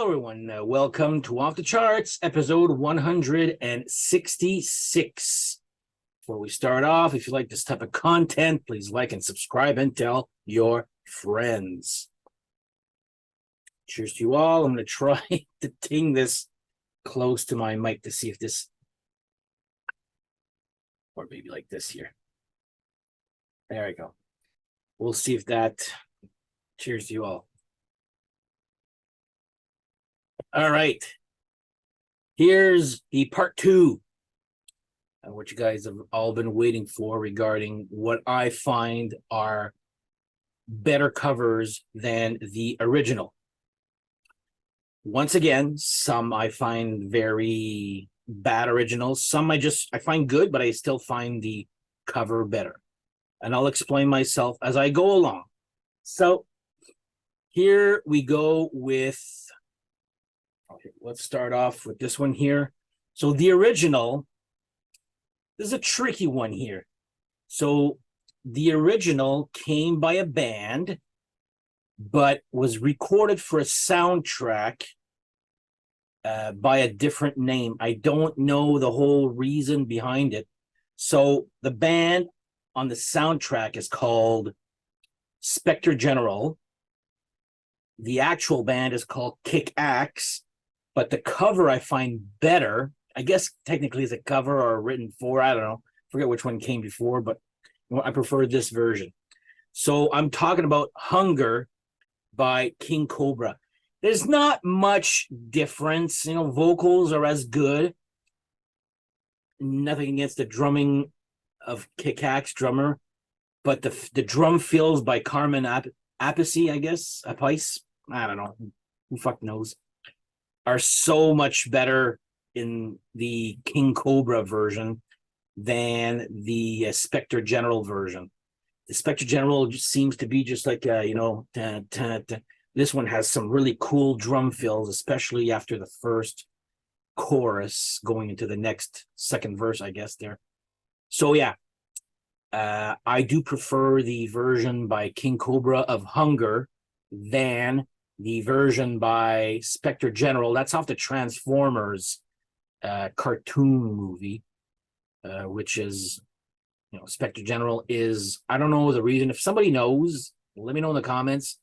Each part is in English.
Hello, everyone. Welcome to Off the Charts, episode 166. Before we start off, if you like this type of content, please like and subscribe and tell your friends. Cheers to you all. I'm going to try to ting this close to my mic to see if this, or maybe like this here. There we go. We'll see if that, cheers to you all. All right. Here's the part two, what you guys have all been waiting for regarding what I find are better covers than the original. Once again, some I find very bad originals. Some I find good, but I still find the cover better. And I'll explain myself as I go along. So here we go with, okay, let's start off with this one here. So the original, this is a tricky one here. So the original came by a band, but was recorded for a soundtrack by a different name. I don't know the whole reason behind it. So the band on the soundtrack is called Spectre General. The actual band is called Kick-Axe, but the cover I find better. I guess technically it's a cover or written for, I don't know. Forget which one came before, but I prefer this version. So I'm talking about Hunger by King Cobra. There's not much difference. Vocals are as good. Nothing against the drumming of Kick-Axe drummer, but the drum fills by Carmen Appice, I guess. Appice? I don't know. Who fuck knows? Are so much better in the King Cobra version than the Spectre General version. The Spectre General just seems to be just like, this one has some really cool drum fills, especially after the first chorus going into the second verse, I guess, there. So, yeah, I do prefer the version by King Cobra of Hunger than the version by Spectre General. That's off the Transformers cartoon movie, which is, Spectre General is, I don't know the reason. If somebody knows, let me know in the comments,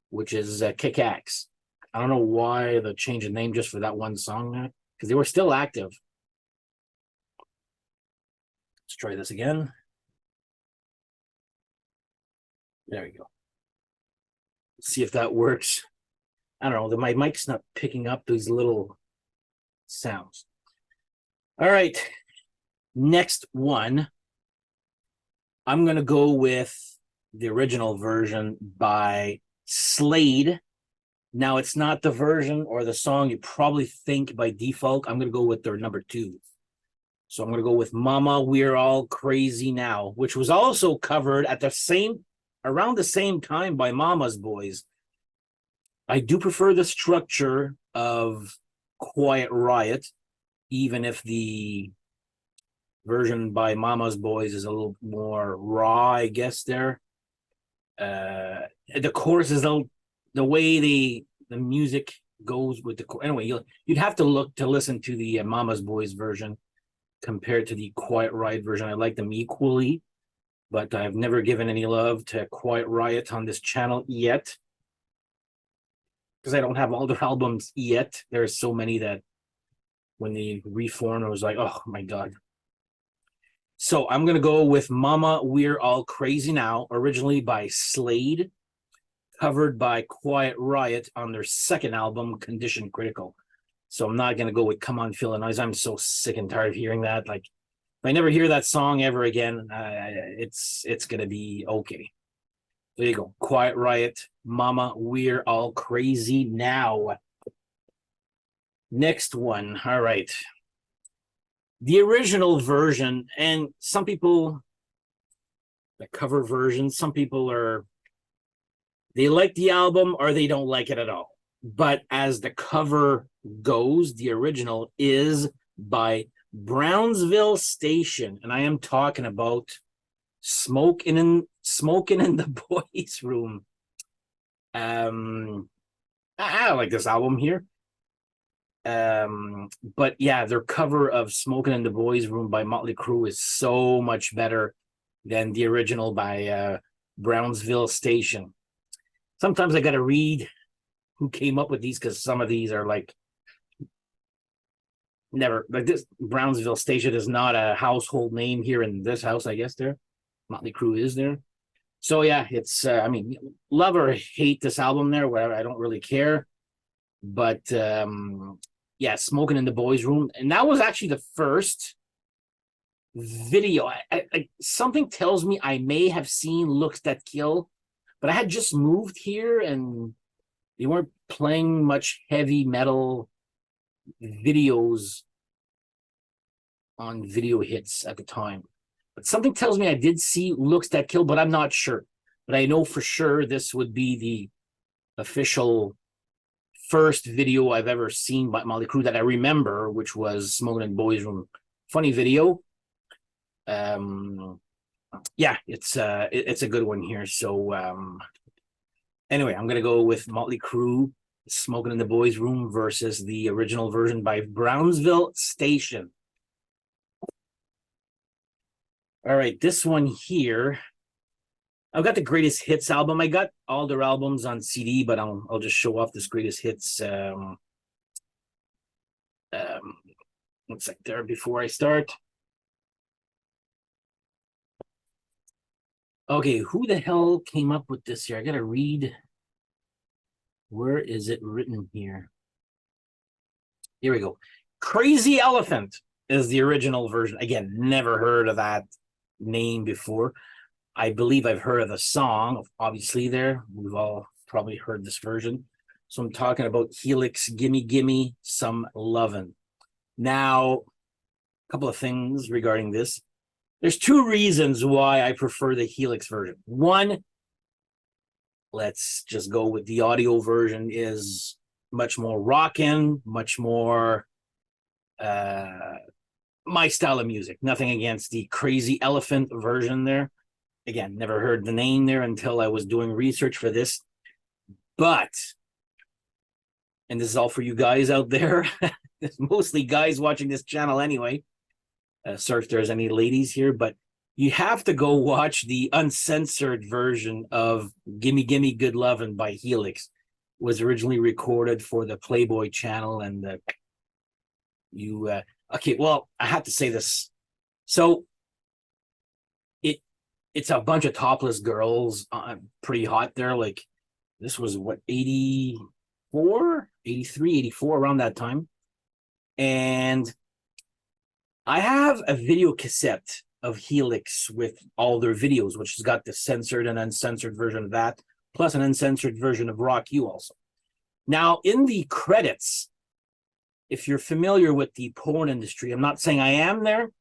which is Kick-Axe. I don't know why the change of name just for that one song, because they were still active. Let's try this again. There we go. Let's see if that works. I don't know. My mic's not picking up these little sounds. All right. Next one. I'm going to go with the original version by Slade. Now, it's not the version or the song you probably think by default. I'm going to go with their number two. So I'm going to go with Mama, We're All Crazy Now, which was also covered at around the same time by Mama's Boys. I do prefer the structure of Quiet Riot, even if the version by Mama's Boys is a little more raw, I guess, there. The chorus is the way the music goes with the chorus. Anyway, you'd have to listen to the Mama's Boys version compared to the Quiet Riot version. I like them equally, but I've never given any love to Quiet Riot on this channel yet, because I don't have all their albums yet. There's so many that when they reformed, I was like, oh my God. So I'm going to go with Mama, We're All Crazy Now, originally by Slade, covered by Quiet Riot on their second album, Condition Critical. So I'm not going to go with Come On Feel the Noise. I'm so sick and tired of hearing that. Like, if I never hear that song ever again, it's going to be okay. There you go. Quiet Riot, Mama, We're All Crazy Now. Next one. All right. The original version, and some people, the cover version, some people they like the album or they don't like it at all. But as the cover goes, the original is by Brownsville Station, and I am talking about Smoking in the Boys Room. I like this album here. But yeah, their cover of Smoking in the Boys Room by Motley Crue is so much better than the original by Brownsville Station. Sometimes I got to read who came up with these, because some of these are like never, like this Brownsville Station is not a household name here in this house, I guess. There, Motley Crue is there. So yeah, it's I mean, love or hate this album there, whatever, I don't really care. But yeah, Smoking in the Boys Room, and that was actually the first video. Something tells me I may have seen Looks That Kill, but I had just moved here and they weren't playing much heavy metal videos on video hits at the time. But something tells me I did see Looks That Kill, but I'm not sure. But I know for sure this would be the official first video I've ever seen by Motley Crue that I remember, which was Smoking in the Boys Room. Funny video. Yeah, it's a good one here. So anyway, I'm gonna go with Motley Crue, Smoking in the Boys Room versus the original version by Brownsville Station. All right, this one here, I've got the Greatest Hits album. I got all their albums on CD, but I'll just show off this Greatest Hits. One sec there before I start. Okay, who the hell came up with this here? I gotta read. Where is it written here? Here we go. Crazy Elephant is the original version. Again, never heard of that name before. I believe I've heard of the song, obviously there. We've all probably heard this version. So I'm talking about Helix, Gimme Gimme Some Lovin'. Now, a couple of things regarding this. There's two reasons why I prefer the Helix version. One, let's just go with the audio version, is much more rockin', much more my style of music. Nothing against the Crazy Elephant version there. Again, never heard the name there until I was doing research for this. But, and this is all for you guys out there, it's mostly guys watching this channel anyway. Sorry if there's any ladies here, but you have to go watch the uncensored version of Gimme Gimme Good Lovin' by Helix. It was originally recorded for the Playboy channel, and okay, well, I have to say this. So it's a bunch of topless girls, pretty hot there. Like, this was what, 84, 83, 84, around that time. And I have a video cassette of Helix with all their videos, which has got the censored and uncensored version of that, plus an uncensored version of Rock You also. Now, in the credits, if you're familiar with the porn industry, I'm not saying I am there,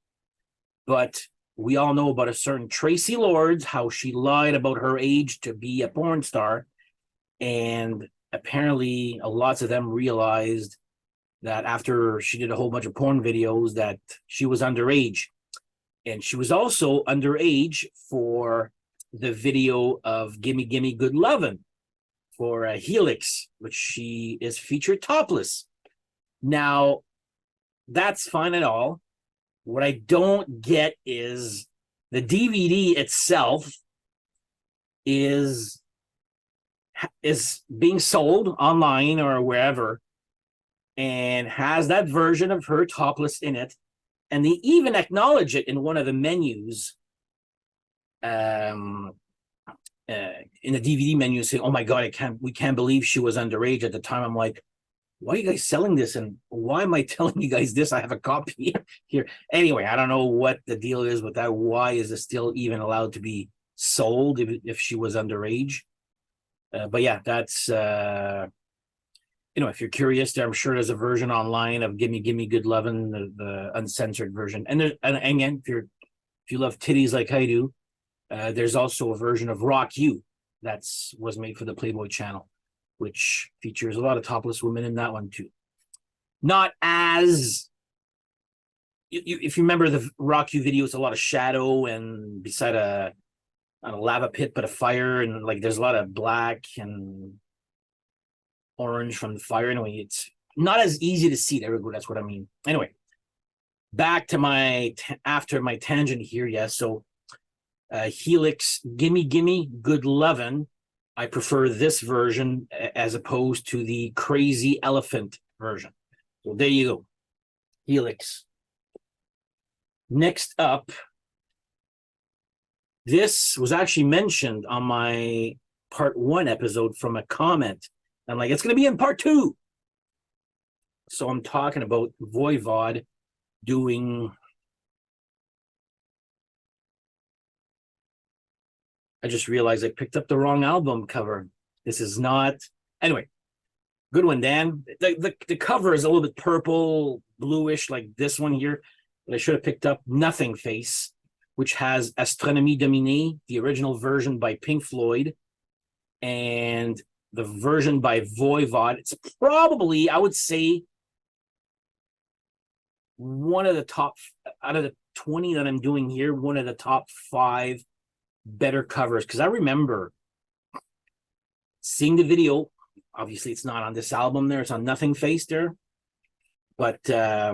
but we all know about a certain Tracy Lords, how she lied about her age to be a porn star. And apparently lots of them realized that after she did a whole bunch of porn videos that she was underage. And she was also underage for the video of Gimme Gimme Good Lovin' for Helix, which she is featured topless. Now, that's fine and all. What I don't get is the DVD itself is being sold online or wherever, and has that version of her topless in it, and they even acknowledge it in one of the menus, in the DVD menu, saying, "Oh my God, we can't believe she was underage at the time." I'm like, why are you guys selling this? And why am I telling you guys this? I have a copy here. Anyway, I don't know what the deal is with that. Why is it still even allowed to be sold if she was underage? But yeah, that's, if you're curious, I'm sure there's a version online of Gimme Gimme Good Lovin', the uncensored version. And again, if you love titties like I do, there's also a version of Rock You that was made for the Playboy channel, which features a lot of topless women in that one too. Not as, if you remember the Rock You video, it's a lot of shadow and beside a lava pit, but a fire, and like there's a lot of black and orange from the fire. Anyway, not as easy to see. There we go. That's what I mean. Anyway, back to my after my tangent here. Yes, so Helix, Gimme Gimme, Good Lovin'. I prefer this version as opposed to the Crazy Elephant version. So there you go, Helix. Next up, this was actually mentioned on my part 1 episode from a comment. I'm like, it's going to be in part 2. So I'm talking about Voivod doing... I just realized I picked up the wrong album cover. This is not... Anyway, good one, Dan. The cover is a little bit purple, bluish, like this one here. But I should have picked up Nothing Face, which has Astronomie Dominée, the original version by Pink Floyd, and the version by Voivod. It's probably, I would say, one of the top, out of the 20 that I'm doing here, one of the top 5 better covers. Because I remember seeing the video. Obviously, it's not on this album there. It's on Nothing Face there. But I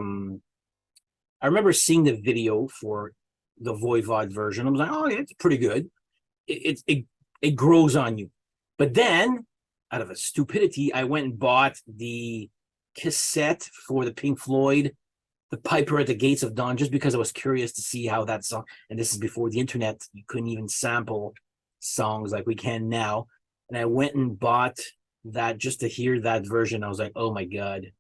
remember seeing the video for the Voivod version. I was like, oh, yeah, it's pretty good. It grows on you. But then, out of a stupidity, I went and bought the cassette for the Pink Floyd, The Piper at the Gates of Dawn, just because I was curious to see how that song, and this is before the internet, you couldn't even sample songs like we can now. And I went and bought that just to hear that version. I was like, oh my God.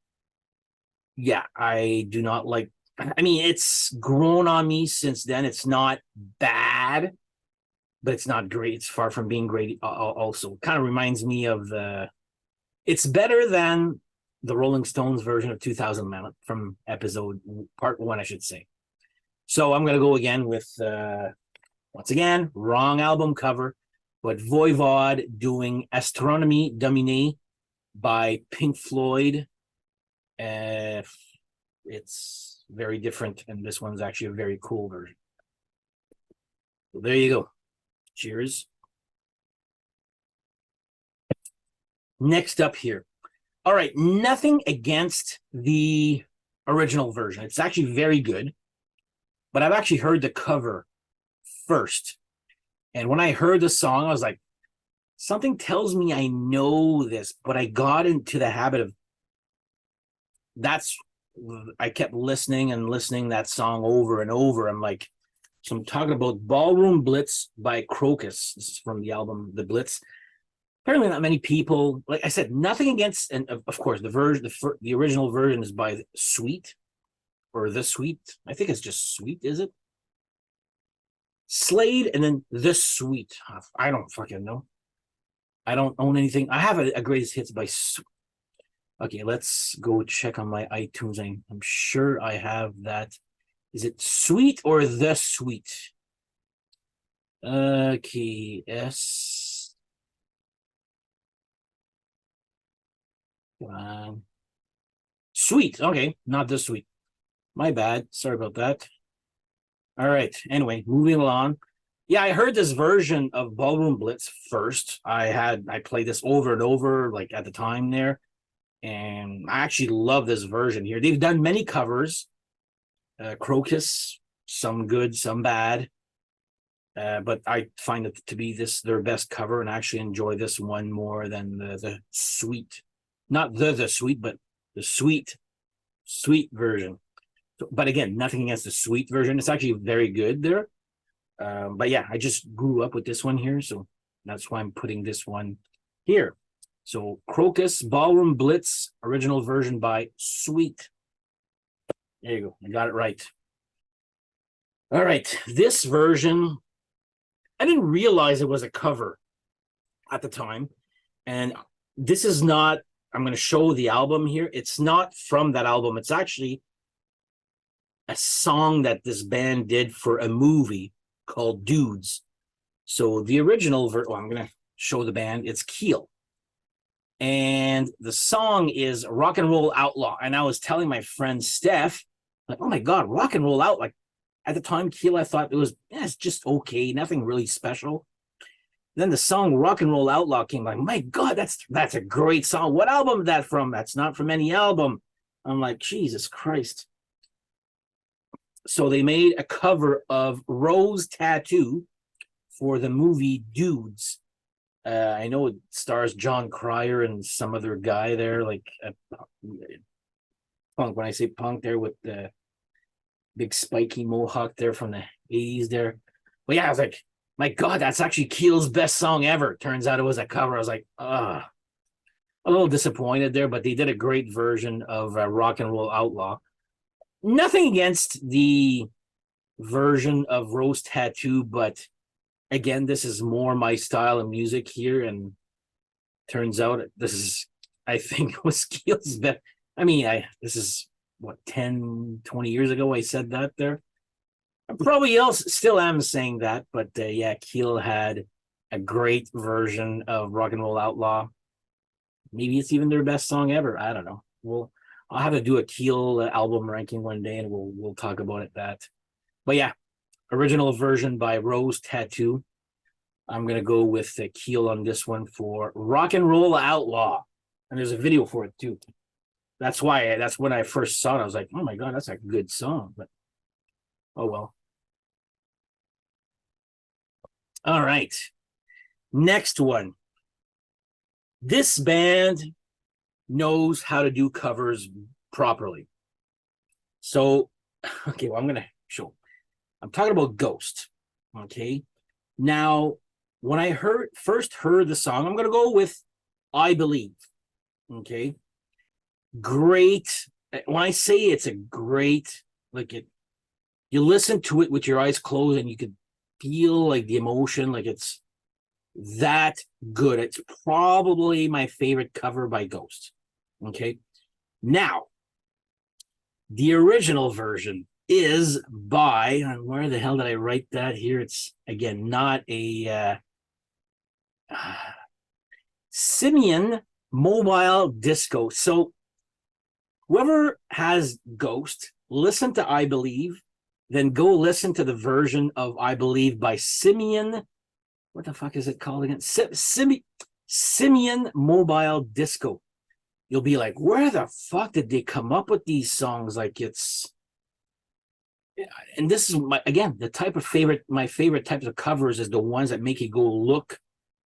Yeah, I do not like, I mean, it's grown on me since then. It's not bad, but it's not great. It's far from being great also. Kind of reminds me of it's better than the Rolling Stones version of 2000 from episode part 1, I should say. So I'm going to go again with, once again, wrong album cover, but Voivod doing Astronomie Dominée by Pink Floyd. It's very different, and this one's actually a very cool version. So there you go. Cheers. Next up here. All right, nothing against the original version. It's actually very good, but I've actually heard the cover first. And when I heard the song, I was like, something tells me I know this, but I got into the habit of I kept listening and listening that song over and over. I'm like, so I'm talking about Ballroom Blitz by Krokus. This is from the album The Blitz. Apparently not many people, like I said, nothing against, and of course the original version is by Sweet, or The Sweet. I think it's just Sweet, is it? Slade and then The Sweet. I don't fucking know. I don't own anything. I have a greatest hits by Okay, let's go check on my iTunes. I'm sure I have that. Is it Sweet or The Sweet? Okay, S. Sweet. Okay, not The Sweet. My bad. Sorry about that. All right. Anyway, moving along. Yeah, I heard this version of Ballroom Blitz first. I played this over and over, like at the time there. And I actually love this version here. They've done many covers. Krokus, some good, some bad. But I find it to be their best cover, and I actually enjoy this one more than the Sweet. Not the Sweet, but the Sweet version. So, but again, nothing against the Sweet version. It's actually very good there. But yeah, I just grew up with this one here, so that's why I'm putting this one here. So Krokus, Ballroom Blitz, original version by Sweet. There you go. I got it right. All right. This version, I didn't realize it was a cover at the time. And this is not, I'm going to show the album here. It's not from that album. It's actually a song that this band did for a movie called Dudes. So the original version, I'm going to show the band. It's Keel. And the song is Rock and Roll Outlaw. And I was telling my friend Steph, like, oh my God, Rock and Roll Out. Like at the time, Keel, I thought it's just okay, nothing really special. Then the song Rock and Roll Outlaw came. Like, my God, that's a great song. What album is that from? That's not from any album. I'm like, Jesus Christ. So they made a cover of Rose Tattoo for the movie Dudes. I know it stars John Cryer and some other guy there, like punk. When I say punk, there with the big spiky mohawk there from the 80s there. But yeah, I was like, my God, that's actually Keel's best song ever. Turns out it was a cover. I was like, a little disappointed there, but they did a great version of Rock and Roll Outlaw. Nothing against the version of Rose Tattoo, but again, this is more my style of music here, and turns out this is, I think, was Keel's best. I mean, this is what, 10, 20 years ago I said that there. I probably still am saying that, but yeah, Keel had a great version of Rock and Roll Outlaw. Maybe it's even their best song ever. I don't know. I'll have to do a Keel album ranking one day, and we'll talk about it that. But yeah, original version by Rose Tattoo. I'm gonna go with Keel on this one for Rock and Roll Outlaw, and there's a video for it too. That's when I first saw it. I was like, oh my God, that's a good song. But oh well. All right, next one. This band knows how to do covers properly. So, okay, well, I'm talking about Ghost. Okay. Now, when I first heard the song, I'm gonna go with I Believe. Okay. Great. When I say it's a great, you listen to it with your eyes closed and you could feel like the emotion, like it's that good. It's probably my favorite cover by Ghost. Okay. Now, the original version is by, where the hell did I write that here? It's, again, not a Simian Mobile Disco. So whoever has Ghost, listen to I Believe, then go listen to the version of I Believe by Simian. What the fuck is it called again? Simian Mobile Disco. You'll be like, where the fuck did they come up with these songs? Like, it's, and this is my favorite types of covers is the ones that make you go look.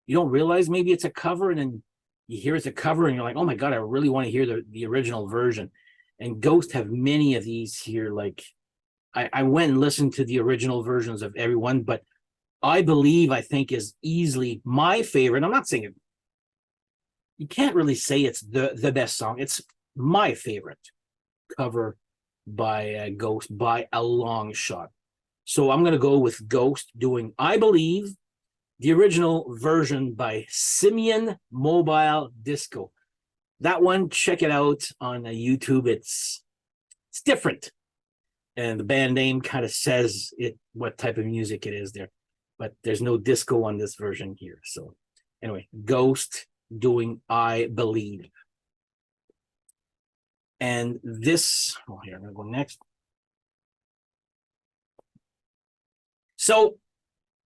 You don't realize maybe it's a cover, and then you hear it's a cover and you're like, oh my God, I really want to hear the original version. And Ghost have many of these here. Like, I went and listened to the original versions of everyone, but I Believe, I think, is easily my favorite. I'm not saying it, you can't really say it's the best song. It's my favorite cover by Ghost by a long shot. So I'm going to go with Ghost doing I Believe, the original version by Simian Mobile Disco. That one, check it out on YouTube. It's different. And the band name kind of says what type of music it is there. But there's no disco on this version here. So anyway, Ghost doing I Believe. And this, here, I'm going to go next. So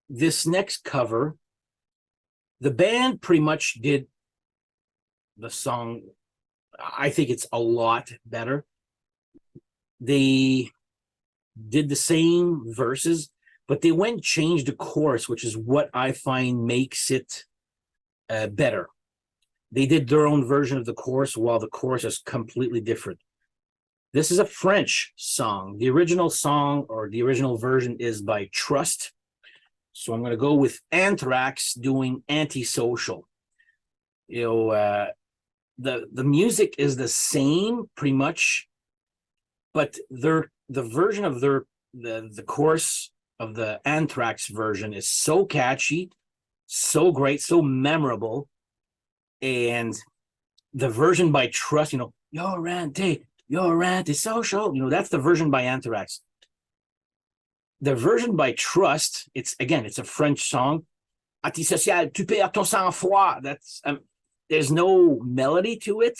this next cover, the band pretty much did the song. I think it's a lot better. They did the same verses, but they went and changed the chorus, which is what I find makes it better. They did their own version of the chorus, while the chorus is completely different. This is a French song. The original song, or the original version, is by Trust. So I'm going to go with Anthrax doing Antisocial. You know, the music is the same pretty much, but the version of the chorus of the Anthrax version is so catchy, so great, so memorable. And the version by Trust, you're antisocial, that's the version by Anthrax. The version by Trust, it's a French song. Antisocial, tu perds ton sang-froid. That's there's no melody to it.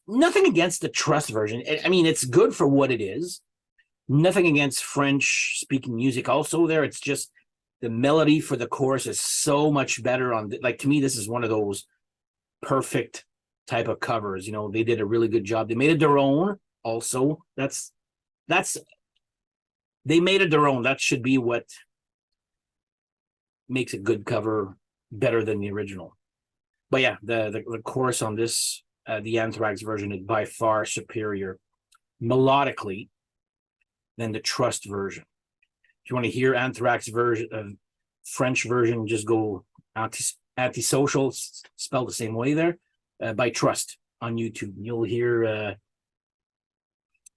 Nothing against the Trust version. I mean, it's good for what it is. Nothing against French speaking music also there. It's just The melody for the chorus is so much better on, like, to me, this is one of those perfect type of covers. You know, they did a really good job. They made it their own also. They made it their own. That should be what makes a good cover better than the original. But yeah, the chorus on this, the Anthrax version, is by far superior melodically than the Trust version. If you want to hear Anthrax version, French version, just go Antisocial, spelled the same way there, by Trust on YouTube. You'll hear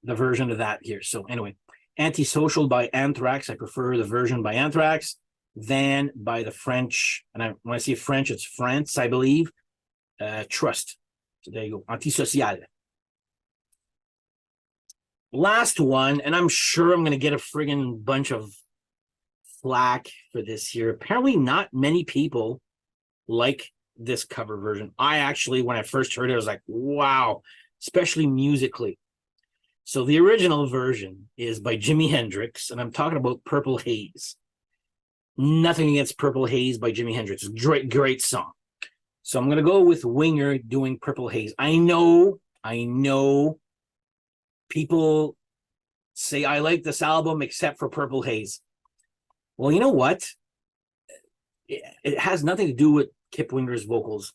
the version of that here. So anyway, Antisocial by Anthrax. I prefer the version by Anthrax than by the French. And when I say French, it's France, I believe. Trust. So there you go. Antisocial. Last one, and I'm sure I'm going to get a friggin' bunch of flack for this here. Apparently not many people like this cover version. I actually, when I first heard it, I was like, wow, especially musically. So the original version is by Jimi Hendrix, and I'm talking about Purple Haze. Nothing against Purple Haze by Jimi Hendrix. Great, great song. So I'm going to go with Winger doing Purple Haze. I know people say I like this album except for Purple Haze. Well, you know what? It has nothing to do with Kip Winger's vocals.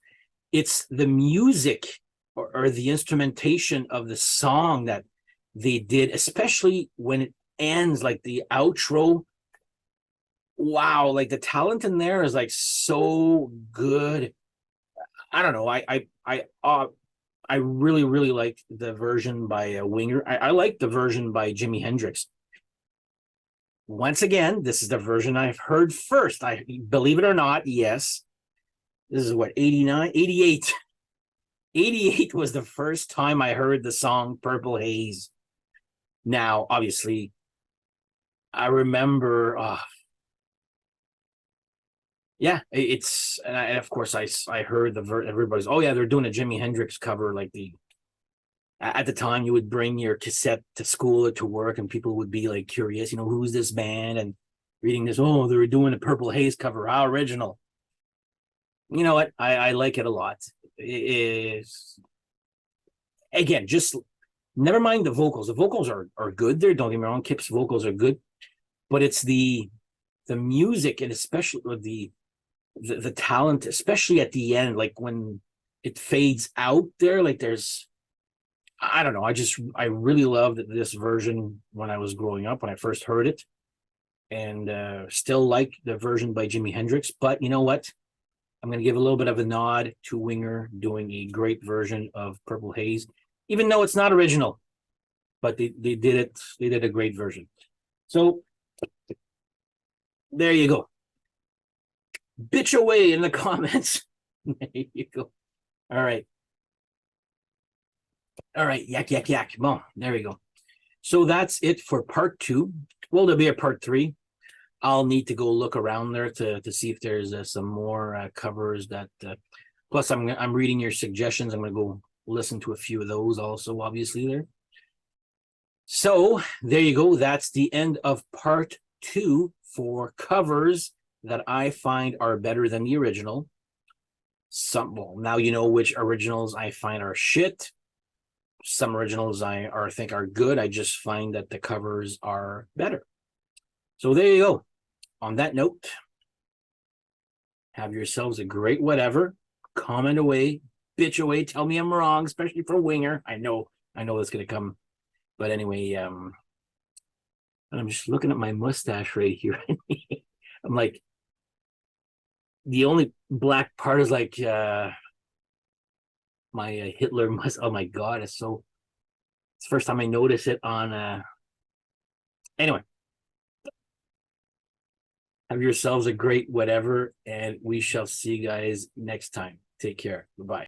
It's the music or the instrumentation of the song that they did, especially when it ends, like the outro. Wow, like the talent in there is like so good. I don't know. I really, really like the version by Winger. I like the version by Jimi Hendrix. Once again, this is the version I've heard first. I believe it or not, yes. This is what, 89, 88. 88 was the first time I heard the song Purple Haze. Now, obviously, I remember, yeah, it's, and of course I heard everybody's, oh yeah, they're doing a Jimi Hendrix cover. Like at the time you would bring your cassette to school or to work and people would be like curious, who's this band, and reading this, oh, they were doing a Purple Haze cover, how original. You know what? I like it a lot. It is, again, just never mind the vocals. The vocals are good there. Don't get me wrong. Kip's vocals are good, but it's the music, and especially the talent, especially at the end, like when it fades out there, like there's, I don't know. I really loved this version when I was growing up, when I first heard it, and still like the version by Jimi Hendrix. But you know what? I'm going to give a little bit of a nod to Winger doing a great version of Purple Haze, even though it's not original, but they did it. They did a great version. So there you go. Bitch away in the comments. There you go. All right. All right. Yak, yak, yak. Bon, there we go. So that's it for part 2. Well, there'll be a part 3. I'll need to go look around there to see if there's some more covers that. Plus, I'm reading your suggestions. I'm going to go listen to a few of those also, obviously, there. So there you go. That's the end of part 2 for covers that I find are better than the original. Well, now you know which originals I find are shit. Some originals I think are good. I just find that the covers are better. So there you go. On that note, have yourselves a great whatever. Comment away, bitch away, tell me I'm wrong, especially for Winger. I know that's gonna come. But anyway, I'm just looking at my mustache right here. I'm like, the only black part is like my Hitler mustache. Oh my god, it's the first time I notice it on anyway. Have yourselves a great whatever, and we shall see you guys next time. Take care. Bye-bye.